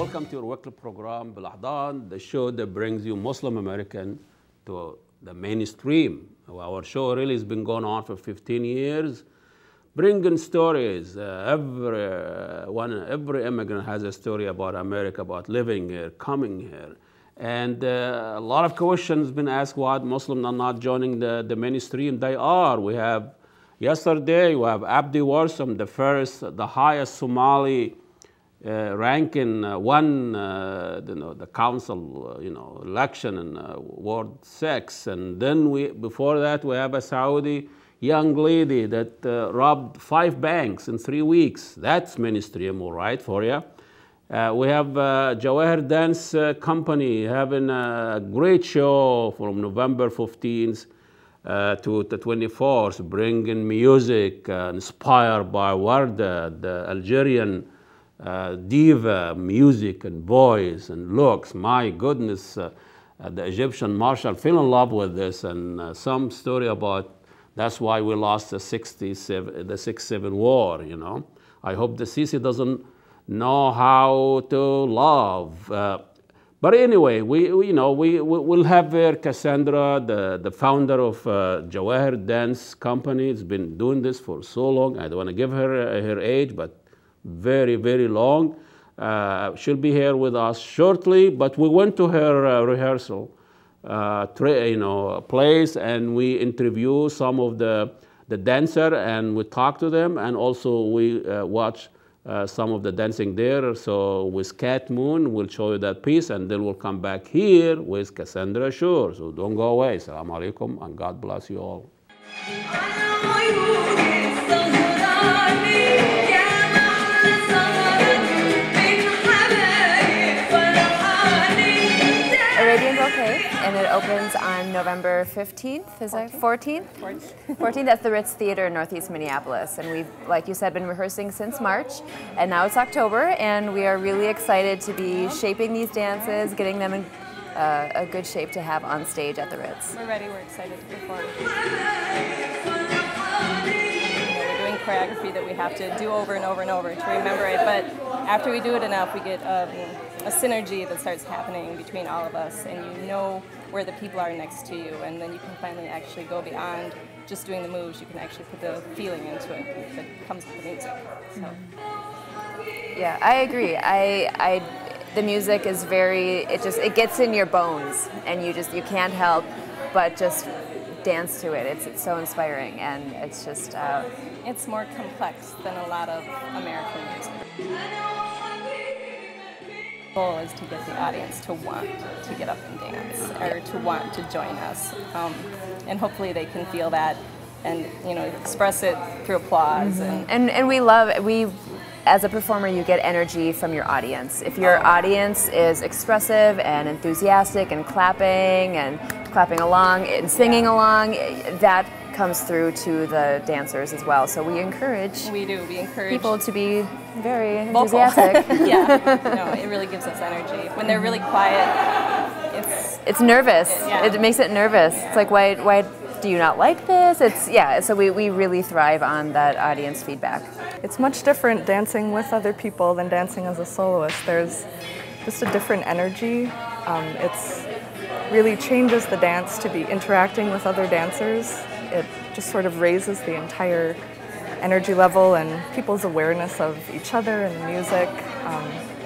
welcome to your weekly program, BelAhdan, the show that brings you Muslim American to the mainstream. Our show really has been going on for 15 years, bringing stories. Every immigrant has a story about America, about living here, coming here. And a lot of questions been asked why Muslims are not joining the mainstream. They are. We have, yesterday, we have Abdi Warsam, the highest Somali ranking won the council election in Ward 6, and then before that we have a Saudi young lady that robbed 5 banks in 3 weeks. That's mainstream, all right, for you. We have Jawaahir Dance Company having a great show from November 15th to the 24th, bringing music inspired by Warda, the Algerian diva, music and voice and looks. My goodness, the Egyptian marshal fell in love with this, and some story about that's why we lost the 6-7 war. I hope the Sisi doesn't know how to love. But anyway, we'll have here Cassandra, the founder of Jawaahir Dance Company. It's been doing this for so long. I don't want to give her her age, but very, very long. She'll be here with us shortly, but we went to her rehearsal place, and we interview some of the dancer, and we talk to them, and also we watch some of the dancing there. So with Cat Moon, we'll show you that piece, and then we'll come back here with Cassandra Shore. So don't go away. Assalamu alaikum, and God bless you all. Arabian Bouquet, and it opens on November 15th, is that 14th? 14th at the Ritz Theater in Northeast Minneapolis. And we've, like you said, been rehearsing since March, and now it's October, and we are really excited to be shaping these dances, getting them in a good shape to have on stage at the Ritz. We're ready, we're excited to perform. We're doing choreography that we have to do over and over and over to remember it, but after we do it enough, we get a synergy that starts happening between all of us, and you know where the people are next to you, and then you can finally actually go beyond just doing the moves. You can actually put the feeling into it that comes with the music. So. Yeah, I agree. The music is it gets in your bones, and you can't help but just dance to it. It's so inspiring, and it's just it's more complex than a lot of American music. The goal is to get the audience to want to get up and dance, or to want to join us, and hopefully they can feel that and express it through applause. And we as a performer, you get energy from your audience. If your audience is expressive and enthusiastic and clapping along and singing along, that comes through to the dancers as well. So we encourage people to be very enthusiastic. Yeah, it really gives us energy. When they're really quiet, it's nervous. It makes it nervous. It's like, why do you not like this? So we really thrive on that audience feedback. It's much different dancing with other people than dancing as a soloist. There's just a different energy. It really changes the dance to be interacting with other dancers. It just sort of raises the entire energy level and people's awareness of each other and the music.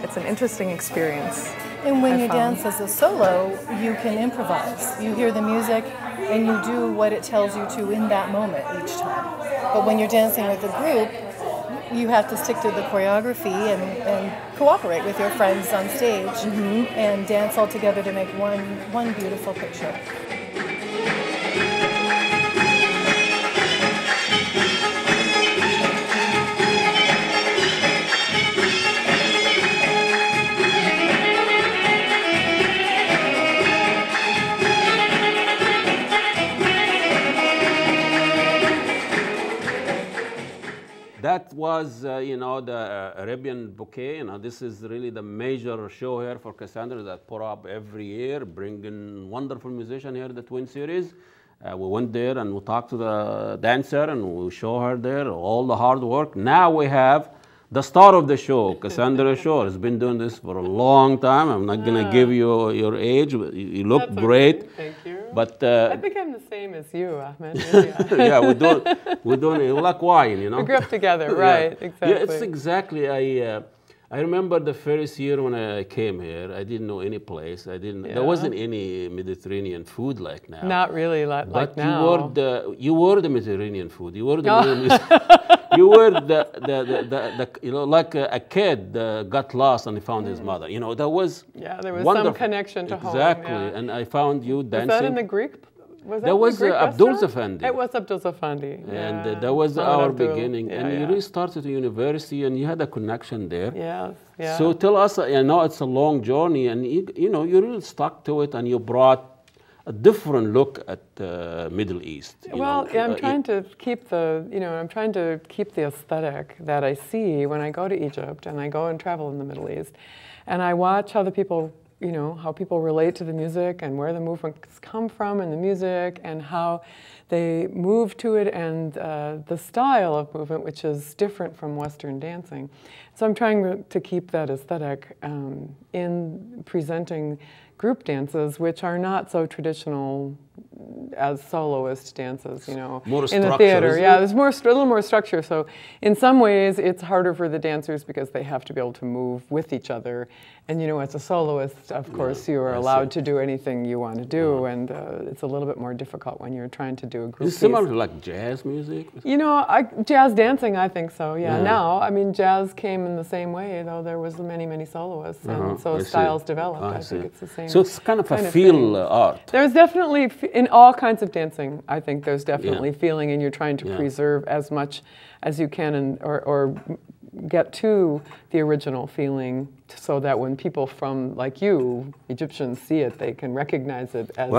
It's an interesting experience. And when you dance as a solo, you can improvise. You hear the music and you do what it tells you to in that moment each time. But when you're dancing with a group, you have to stick to the choreography and cooperate with your friends on stage and dance all together to make one beautiful picture. That was, the Arabian Bouquet. This is really the major show here for Cassandra that put up every year, bringing wonderful musicians here at the Twin Cities. We went there and we talked to the dancer and we show her there all the hard work. Now we have the star of the show, Cassandra Shore, has been doing this for a long time. I'm not going to give you your age. You look That's great. Okay. Thank you. But I think I'm the same as you, Ahmed. yeah, we're doing like wine, you know. We grew up together, right? Yeah. Exactly. Yeah, it's exactly. I remember the first year when I came here, I didn't know any place. There wasn't any Mediterranean food like now. Not really like now. You were the Mediterranean food. You were the you were the you know, like a kid got lost and he found his mother. You know, there was some connection to home. Exactly, and I found you dancing. Was that in the Greek? That was Abdul Zafandi. It was Abdul Zafandi. And that was our beginning. And you really started at university and you had a connection there. Yes, yeah. So tell us, I know it's a long journey and you know, you really stuck to it and you brought a different look at Middle East. Well, yeah, I'm trying to keep the, I'm trying to keep the aesthetic that I see when I go to Egypt and I go and travel in the Middle East. And I watch how the people how people relate to the music and where the movements come from in the music and how they move to it and the style of movement, which is different from Western dancing. So I'm trying to keep that aesthetic in presenting group dances, which are not so traditional as soloist dances, more in the theater. Yeah, there's a little more structure. So in some ways, it's harder for the dancers because they have to be able to move with each other. And as a soloist, of course, you are allowed to do anything you want to do, and it's a little bit more difficult when you're trying to do a group piece. Is it similar to like jazz music? Jazz dancing, I think so. Yeah. Now, jazz came in the same way, though there was many, many soloists, and so styles developed. I think it's the same. So it's kind of a feel art. There's definitely, in all kinds of dancing, I think there's definitely feeling, and you're trying to preserve as much as you can, or get to the original feeling, so that when people from, like you, Egyptians, see it, they can recognize it as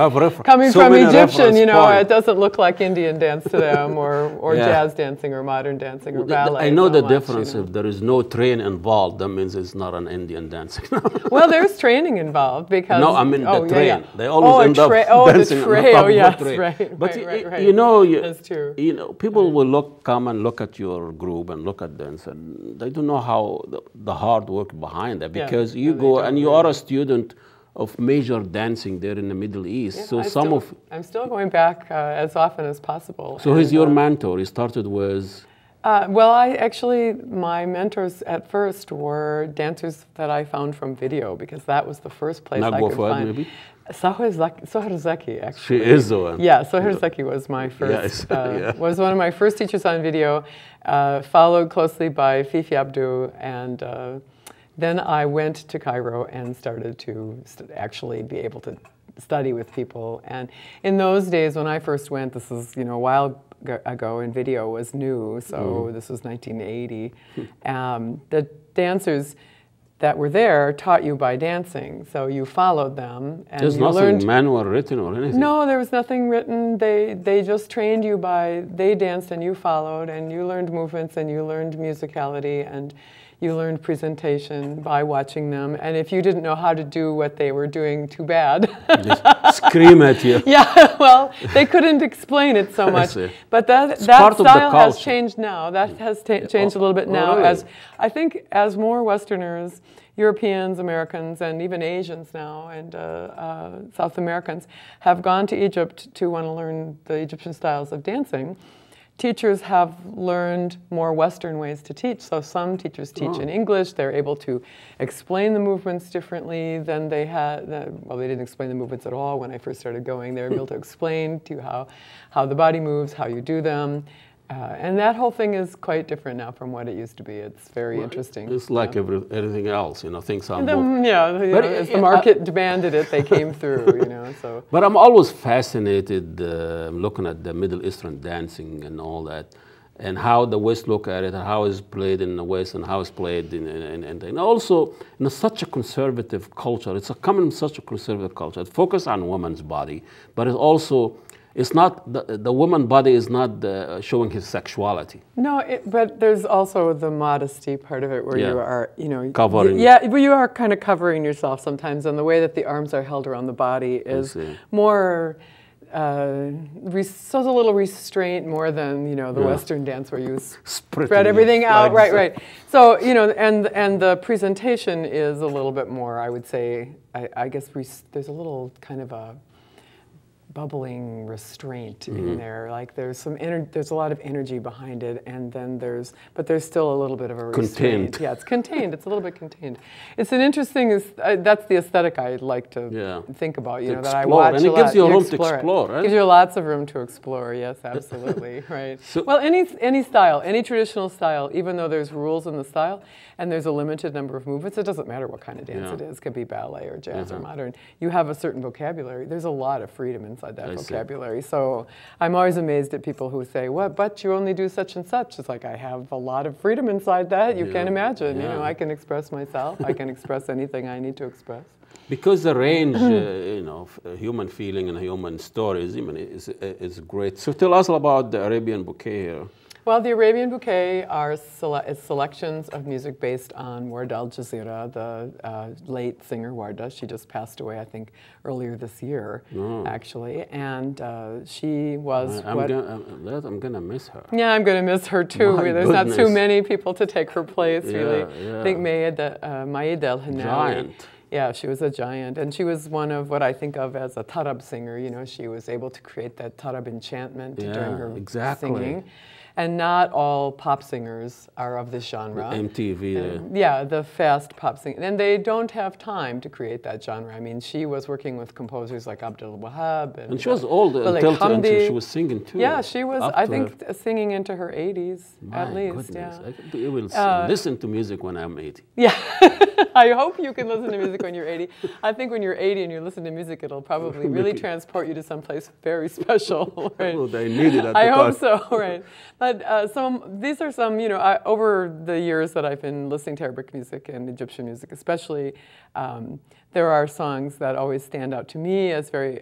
coming from Egyptian. It doesn't look like Indian dance to them, or jazz dancing, or modern dancing, or ballet. I know the difference. If there is no train involved, that means it's not an Indian dancing. Well, there's training involved because no, I mean the train. Yeah. They always end up dancing the train. Oh, yes, right. But right. That's true. People will come and look at your group and look at dance, and they don't know how the hard work behind that, because you go and you are a student of major dancing there in the Middle East. Yeah, so I'm still going back as often as possible. So who's your mentor? You started with? My mentors at first were dancers that I found from video, because that was the first place I could find. Maybe? Soher Zeki, actually. She is the one. Yeah, Soher Zeki was my first, was one of my first teachers on video, followed closely by Fifi Abdou, and then I went to Cairo and started to actually be able to study with people. And in those days, when I first went, this is a while ago, and video was new, so this was 1980. The dancers that were there taught you by dancing, so you followed them. And there's nothing manual written or anything? No, there was nothing written. They just trained you they danced and you followed, and you learned movements and you learned musicality and you learned presentation by watching them. And if you didn't know how to do what they were doing, too bad. Just scream at you. Yeah, well, they couldn't explain it so much. But that style has changed now. That has changed a little bit now. Really? As I think as more Westerners, Europeans, Americans, and even Asians now, and South Americans have gone to Egypt to want to learn the Egyptian styles of dancing, teachers have learned more Western ways to teach. So some teachers teach in English. They're able to explain the movements differently than they had. Well, they didn't explain the movements at all when I first started going. They were able to explain to you how the body moves, how you do them. And that whole thing is quite different now from what it used to be. It's very interesting. It's like everything else, things are as the market demanded it, they came through, so. But I'm always fascinated looking at the Middle Eastern dancing and all that, and how the West look at it, and how it's played in the West, and how it's played and also in such a conservative culture. It's coming from such a conservative culture. It focuses on woman's body, but it also, it's not, the woman body is not showing his sexuality. No, but there's also the modesty part of it where you are, covering. But you are kind of covering yourself sometimes, and the way that the arms are held around the body is more shows a little restraint more than, you know, the Western dance where you spread everything out. Right. So, you know, and the presentation is a little bit more, I would say, I guess there's a little kind of a bubbling restraint in there. Like there's a lot of energy behind it, and then but there's still a little bit of a restraint. Contained. Yeah, it's contained. It's a little bit contained. It's an interesting. That's the aesthetic I like to think about. You know, that I watch and it a gives lot. you room to explore. Right? It gives you lots of room to explore. Yes, absolutely. Right. So, well, any style, any traditional style, even though there's rules in the style and there's a limited number of movements, it doesn't matter what kind of dance it is. It could be ballet or jazz or modern. You have a certain vocabulary. There's a lot of freedom inside that vocabulary. So I'm always amazed at people who say, "What? But you only do such and such." It's like I have a lot of freedom inside that. You can't imagine. You know, I can express myself. I can express anything I need to express. Because the range, you know, of human feeling and human stories, I mean, is great. So tell us about the Arabian Bouquet here. Well, the Arabian Bouquet is selections of music based on Warda Al-Jazeera, the late singer Warda. She just passed away, I think, earlier this year, actually. And she was I'm going to miss her. Yeah, I'm going to miss her, too. There's not too many people to take her place, really. I think Mayssa al-Hanawi. Giant. Yeah, she was a giant, and she was one of what I think of as a tarab singer. You know, she was able to create that tarab enchantment during her singing. And not all pop singers are of this genre. MTV. Yeah, the fast pop singing. And they don't have time to create that genre. I mean, she was working with composers like Abdul Wahab. And she was old until she was singing too. Yeah, she was, I think, singing into her 80s at least. Goodness. I will listen to music when I'm 80. Yeah. I hope you can listen to music when you're 80. I think when you're 80 and you listen to music, it'll probably really transport you to someplace very special. Right? Oh, they need it at the I time. hope so, right. But these are some, you know, over the years that I've been listening to Arabic music and Egyptian music especially, there are songs that always stand out to me as very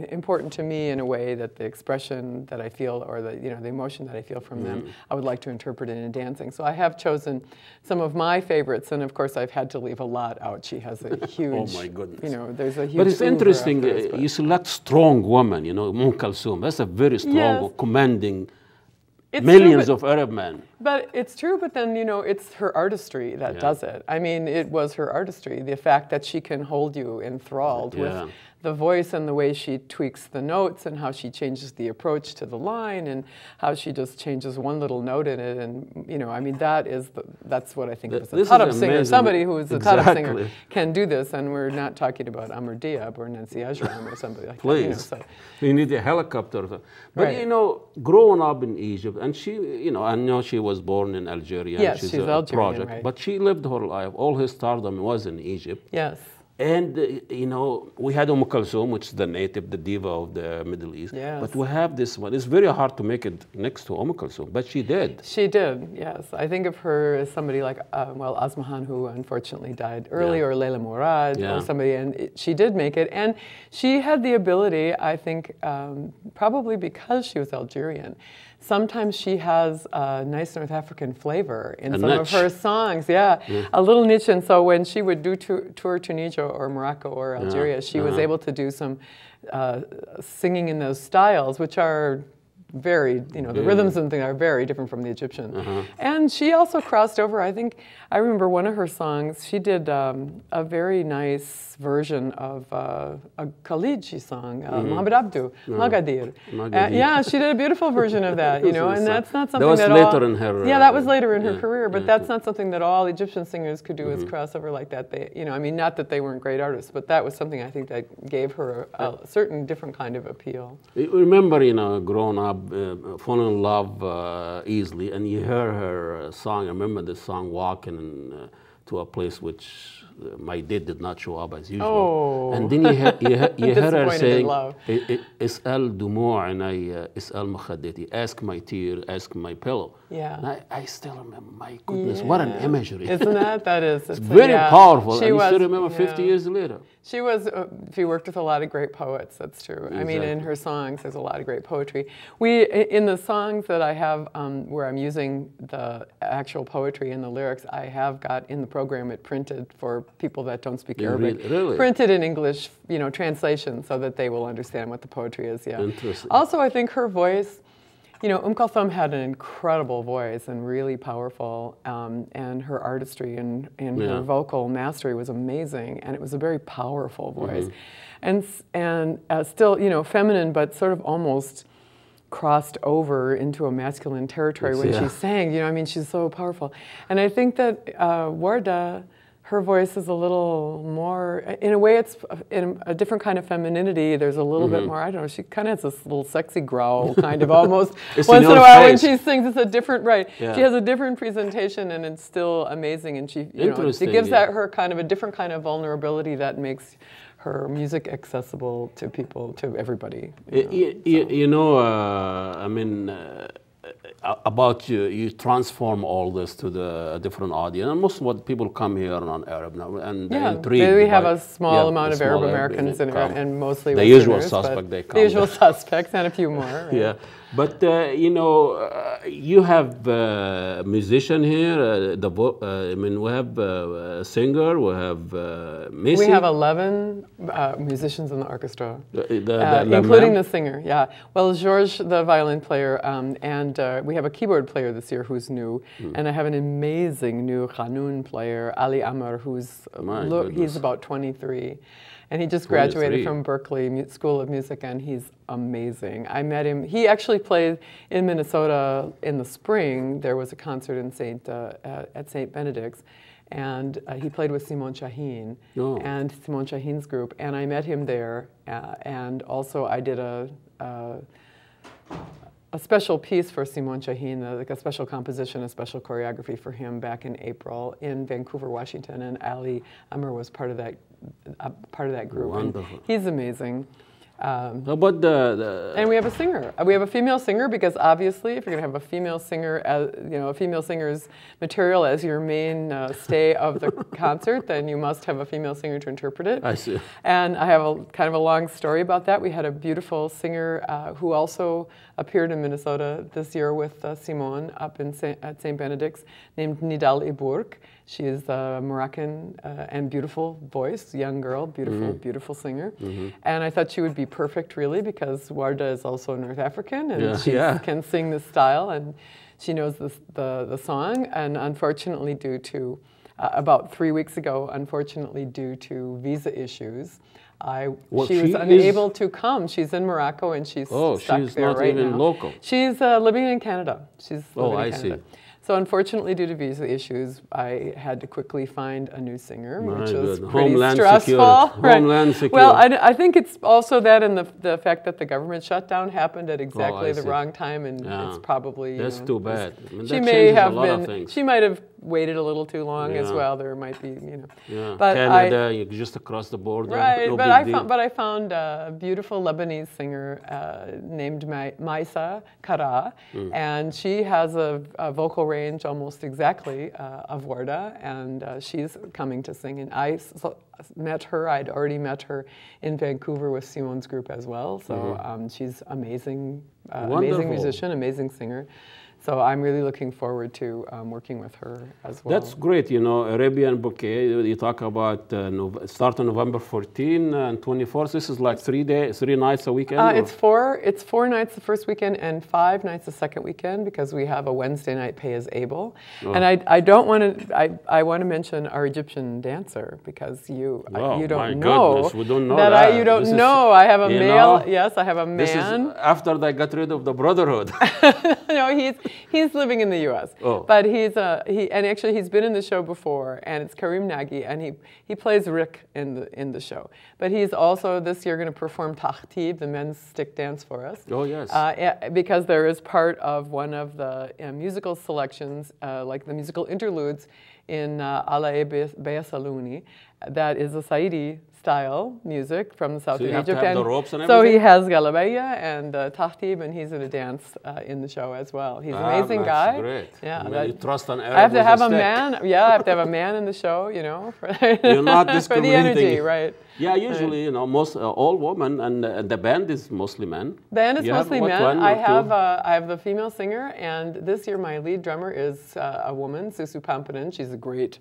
important to me in a way that the expression that I feel or the emotion that I feel from them, I would like to interpret it in dancing. So I have chosen some of my favorites, and of course I've had to leave a lot out. She has a huge, oh my goodness. You know, there's a huge. But it's interesting, you select strong women, you know, Kulthum. That's a very strong, commanding. It's millions of Arab men. But it's true, but then, you know, it's her artistry that does it. I mean, it was her artistry, the fact that she can hold you enthralled with the voice and the way she tweaks the notes and how she changes the approach to the line and how she just changes one little note in it. And, you know, I mean, that's what I think of as a tarab singer. Somebody who is a tarab singer can do this, and we're not talking about Amr Diab or Nancy Ajram or somebody like that. Please. You know, so. You need a helicopter. But, you know, growing up in Egypt, and she, you know, I know she was born in Algeria. Yes, she's a Algerian, project, right. But she lived her life. All her stardom was in Egypt. Yes. And, you know, we had Kulthum, which is the native, the diva of the Middle East. Yes. But we have this one. It's very hard to make it next to Kulthum, but she did. She did, yes. I think of her as somebody like, Asmahan, who unfortunately died early, or Leila Mourad, or somebody, and she did make it. And she had the ability, I think, probably because she was Algerian, sometimes she has a nice North African flavor in some of her songs, a little niche. And so when she would do tour Tunisia or Morocco or Algeria, she was able to do some singing in those styles, which are very, you know, the rhythms and things are very different from the Egyptian. And she also crossed over, I think, I remember one of her songs, she did a very nice version of a Khalid she sung, Mohammed Abdu, Magadir. Yeah, she did a beautiful version of that, you know, and that's not something that later in her... Yeah, that was later in her career, but that's not something that all Egyptian singers could do is cross over like that. They, you know, I mean, not that they weren't great artists, but that was something I think that gave her a certain different kind of appeal. Remember, you know, growing up, fall in love easily, and you hear her song. I remember the song "Walking" to a place which my date did not show up as usual. Oh. And then you heard her saying, "Is'al dumu'a inayya, is'al makhadati." Ask my tear, ask my pillow. Yeah. And I still remember. My goodness, what an imagery! Isn't that? That is. It's very powerful. And you still remember 50 years later. She worked with a lot of great poets, that's true. Exactly. I mean, in her songs, there's a lot of great poetry. In the songs that I have where I'm using the actual poetry in the lyrics, I have got in the program it printed for for people that don't speak Arabic. Really? Printed in English, you know, translation, so that they will understand what the poetry is. Yeah. Interesting. Also, I think her voice, you know, Kulthum had an incredible voice and really powerful, and her artistry and her vocal mastery was amazing, and it was a very powerful voice, and still, you know, feminine, but sort of almost crossed over into a masculine territory when she sang. You know, I mean, she's so powerful, and I think that Warda, her voice is a little more, in a way it's in a different kind of femininity. There's a little bit more, I don't know, she kind of has this little sexy growl, kind of almost. Once in a while when she sings, it's a different, she has a different presentation, and it's still amazing, and she, you know, it gives her kind of a different kind of vulnerability that makes her music accessible to people, to everybody. You know, I mean, about you transform all this to the different audience. And most of what people come here on Arab now, and they're intrigued. We have a small amount of Arab Americans and mostly the usual suspect. They come. The usual suspects and a few more. Right? Yeah, but you know, you have a musician here. I mean, we have a singer. We have Mayssa. We have 11 musicians in the orchestra, including the singer. Yeah. Well, Georges, the violin player, and we have a keyboard player this year who's new, and I have an amazing new Qanun player, Ali Amar, who's he's about 23. And he just graduated from Berkeley School of Music, and he's amazing. I met him. He actually played in Minnesota in the spring. There was a concert in at St. Benedict's, and he played with Simon Shaheen and Simon Shaheen's group. And I met him there, and also I did a special piece for Simon Shaheen, like a special composition, a special choreography for him back in April in Vancouver, Washington, and Ali Amr was part of that group. Wonderful. And he's amazing. About and we have a singer. We have a female singer because obviously, if you're going to have a female singer, you know, a female singer's material as your main stay of the concert, then you must have a female singer to interpret it. I see. And I have a kind of a long story about that. We had a beautiful singer who also appeared in Minnesota this year with Simone up at St. Benedict's, named Nidal Iburk. She is a Moroccan and beautiful voice, young girl, beautiful singer. And I thought she would be perfect, really, because Warda is also North African, and she can sing this style, and she knows the song. And unfortunately, due to, about 3 weeks ago, unfortunately, due to visa issues, she was unable to come. She's in Morocco, and she's stuck there right now. She's not even local. She's living in Canada. She's living in Canada. See. So unfortunately, due to visa issues, I had to quickly find a new singer, which was pretty Homeland stressful. Homeland security. Well, I think it's also that, and the fact that the government shutdown happened at exactly the wrong time, and it's probably that's too bad. I mean, she may have been. She might have waited a little too long as well. There might be, you know. But Canada, you just across the border. Right, no but I found a beautiful Lebanese singer named Mayssa, Karaa, and she has a vocal range almost exactly of Warda, and she's coming to sing. And I met her. I'd already met her in Vancouver with Simone's group as well. So she's amazing, amazing musician, amazing singer. So I'm really looking forward to working with her as well. That's great. You know, Arabian Bouquet, you talk about start on November 14 and 24th. This is like 3 nights a weekend? It's four nights the first weekend and 5 nights the second weekend, because we have a Wednesday night pay as able. And I don't want to, I want to mention our Egyptian dancer, because you don't know. Goodness, we don't know that. You don't know. I have a male, yes, I have a man. This is after they got rid of the Brotherhood. No, he's living in the U.S. But and actually he's been in the show before, and it's Karim Nagi, and he plays Rick in the show. But he's also this year going to perform Tahtib, the men's stick dance, for us. Oh yes. Because there is part of one of the musical selections, like the musical interludes in Ala Beya Saluni, that is a Saidi style music from southern you have Egypt. to have the ropes and so he everything? has galabaya and tahtib, and he's going to dance in the show as well. He's an amazing guy. Great. Yeah, I mean, you trust an Arab I have to with have a stick. man. Yeah, I have to have a man in the show. You know, for, You're not for the discriminating. energy, right? Yeah, usually, you know, most all women, and the band is mostly men. Band is You have mostly what, men. one or I have the female singer, and this year my lead drummer is a woman, Susu Pampanen. She's a great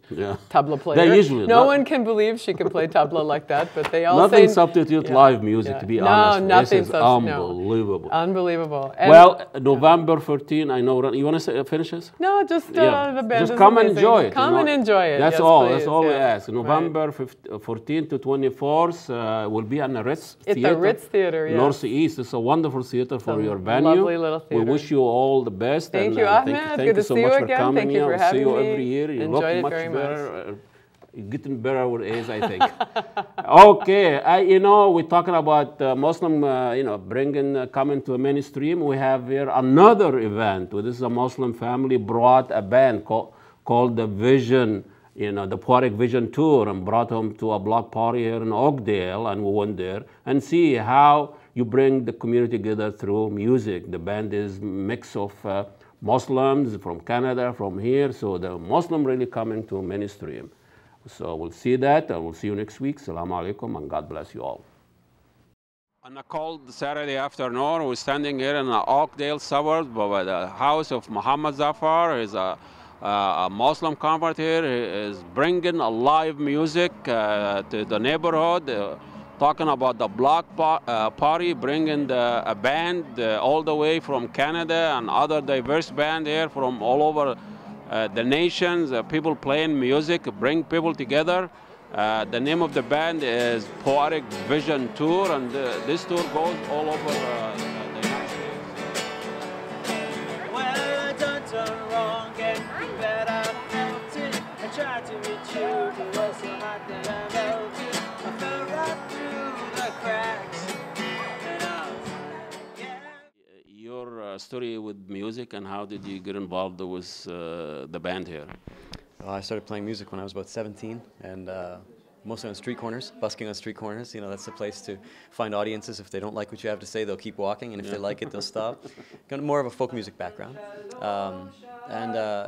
tabla player. They usually no one can believe she can play tabla like that, but they all nothing say substitute live music. To be honest, nothing. This is unbelievable. No. Unbelievable. And well, November 14. I know. You want to finish this? No, just the band. Just is come amazing. and enjoy it. Come and enjoy it. That's yes, all. Please. That's all we Yeah. ask. November 14 to 24th will be on the Ritz Theater. It's the Ritz Theater, yes. Northeast. It's a wonderful theater for your venue. Lovely little theater. We wish you all the best. Thank and, you, Ahmed. Thank Good you to so see much you for again. coming. Thank you for I'll having see you me. every year. You Enjoyed it look much very better. You're getting better with age, I think. Okay, you know, we're talking about Muslim, you know, coming to a mainstream. We have here another event. This is a Muslim family brought a band called the Vision, you know, the Poetic Vision Tour, and brought them to a block party here in Oakdale, and we went there and see how you bring the community together through music. The band is a mix of Muslims from Canada, from here, so the Muslim really coming to mainstream. So we'll see that, and we'll see you next week. Assalamu alaikum, and God bless you all. On a cold Saturday afternoon, we're standing here in the Oakdale suburb by the house of Muhammad Zafar. He's a Muslim convert here. He is bringing a live music to the neighborhood, talking about the block party, bringing a band all the way from Canada and other diverse band here from all over the nations, people playing music, bring people together. The name of the band is Poetic Vision Tour, and this tour goes all over the United States. Well, I done wrong, and you bet I felt it. I tried to reach you, but was so hot that I melted. I fell right through the cracks. Your story with music, and how did you get involved with the band here? I started playing music when I was about 17, and mostly on street corners, busking on street corners. You know, that's the place to find audiences. If they don't like what you have to say, they'll keep walking, and if they like it, they'll stop. Got more of a folk music background.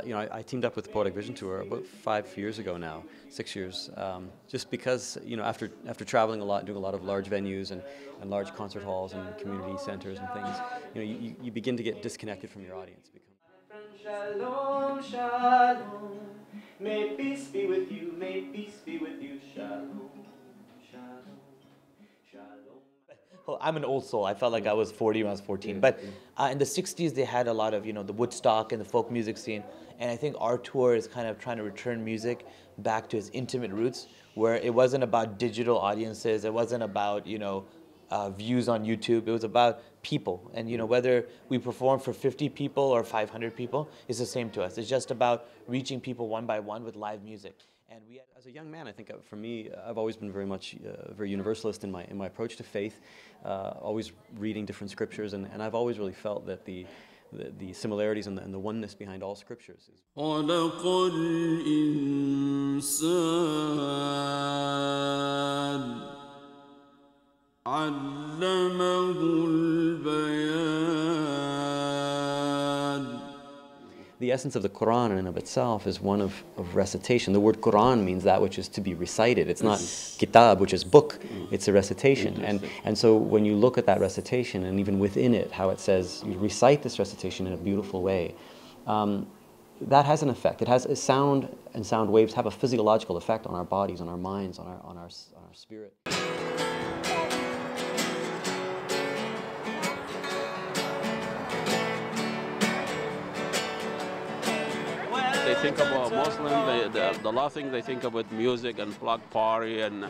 You know, I teamed up with the Poetic Vision Tour about 5 years ago now, 6 years, just because, you know, after traveling a lot, doing a lot of large venues and large concert halls and community centers and things, you know, you begin to get disconnected from your audience. Shalom, shalom. May peace be with you, may peace be with you. Shalom, shalom, shalom. Well, I'm an old soul. I felt like I was 40 when I was 14. But in the 60s, they had a lot of, you know, the Woodstock and the folk music scene. And I think our tour is kind of trying to return music back to its intimate roots, where it wasn't about digital audiences. It wasn't about, you know, views on YouTube. It was about people. And, you know, whether we perform for 50 people or 500 people, it's the same to us. It's just about reaching people one by one with live music. And we, as a young man, I think for me, I've always been very much very universalist in my approach to faith, always reading different scriptures, and I've always really felt that the similarities and the oneness behind all scriptures is. The essence of the Quran in and of itself is one of recitation. The word Quran means that which is to be recited. It's not kitab, which is book. It's a recitation. And so when you look at that recitation, and even within it, how it says, you recite this recitation in a beautiful way, that has an effect. It has a sound, and sound waves have a physiological effect on our bodies, on our minds, on our spirit. They think about Muslim, the last thing they think about music and block party, and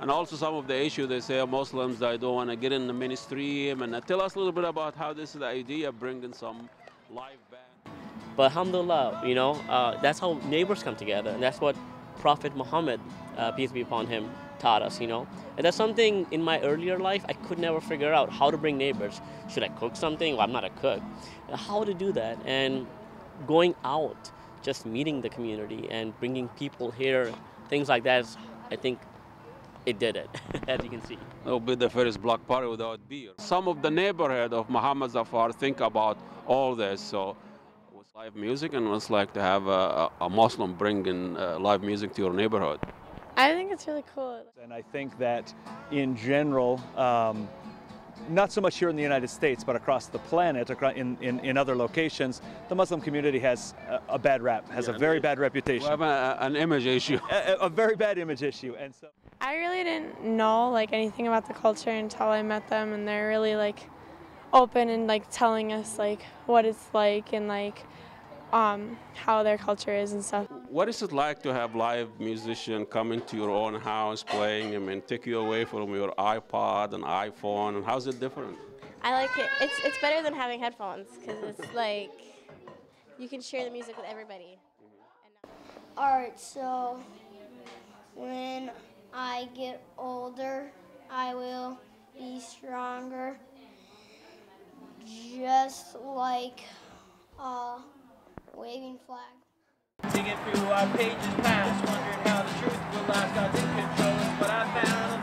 also some of the issues they say Muslims, they don't want to get in the mainstream. And tell us a little bit about how this is the idea of bringing some live band. But alhamdulillah, you know, that's how neighbors come together, and that's what Prophet Muhammad, peace be upon him, taught us, you know. And that's something in my earlier life I could never figure out, how to bring neighbors. Should I cook something? Well, I'm not a cook. How to do that, and going out, just meeting the community and bringing people here, things like that is, I think, it did it, as you can see. It'll be the first block party without beer. Some of the neighborhood of Muhammad Zafar think about all this. So with live music, and it's like to have a Muslim bring in live music to your neighborhood. I think it's really cool. And I think that in general, not so much here in the United States, but across the planet, in other locations, the Muslim community has a bad rap, has a very bad reputation. We have an image issue. A very bad image issue. And so I really didn't know like anything about the culture until I met them, and they're really like open and like telling us like what it's like and like how their culture is and stuff. What is it like to have live musician come into your own house playing? I mean, take you away from your iPod and iPhone, and how's it different? I like it. It's better than having headphones because it's like you can share the music with everybody. All right, so when I get older, I will be stronger, just like waving flag. Digging through our pages past, wondering how the truth will last. God's in control is what I found.